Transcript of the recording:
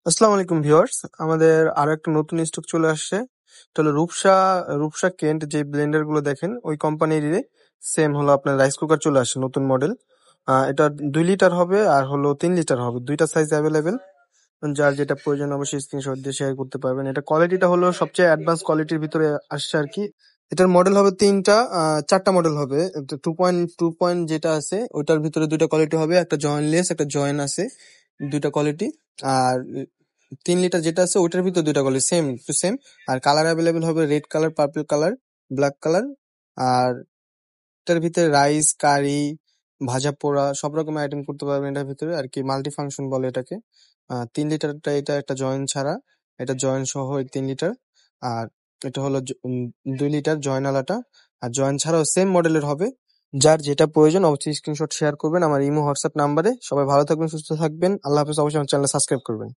আসসালামু আলাইকুম ভিউয়ার্স, আমাদের আরো একটা নতুন স্টক চলে আসছে। এটা হলো রূপসা রূপসা কেন্ট, যে ব্লেন্ডার গুলো দেখেন ওই কোম্পানিরই সেম হলো আপনার রাইস কুকার চলে আসছে নতুন মডেল। এটা 2 লিটার হবে আর হলো 3 লিটার হবে, দুইটা সাইজ অ্যাভেলেবেল। যার যেটা প্রয়োজন অবশ্যই স্ক্রিনশট দিয়ে শেয়ার করতে পারবেন। এটা কোয়ালিটিটা হলো সবচেয়ে অ্যাডভান্স কোয়ালিটির ভিতরে আসছে আর কি। এটার মডেল হবে তিনটা, চারটা মডেল হবে। 2.2 যেটা আছে ওটার ভিতরে দুইটা কোয়ালিটি হবে, একটা জয়েন্টলেস একটা জয়েন আছে, দুইটা কোয়ালিটি। আর 3 লিটার যেটা আছে ওটার ভিতরে দুইটা কোয়ালিটি, সেম টু সেম। আর কালার অ্যাভেলেবেল হবে red colour, purple colour, black colour. আর এটার ভিতরে রাইস, কারি, ভাজা পোড়া সব রকম আইটেম করতে পারবেন এটার ভিতরে আর কি। মাল্টি ফাংশন বলে এটাকে। 3 লিটারটা এটা একটা জয়েন ছাড়া, এটা জয়েন সহ 3 লিটার। আর এটা হলো 2 লিটার জয়েন আলাটা। আর জয়েন ছাড়াও সেম মডেলের হবে। যার যেটা প্রয়োজন অবশ্যই স্ক্রিনশট শেয়ার করবেন আমার ইমো হোয়াটসঅ্যাপ নাম্বারে। সবাই ভালো থাকবেন, সুস্থ থাকবেন, আল্লাহ হাফেজ। অবশ্যই আমার চ্যানেল সাবস্ক্রাইব করবেন।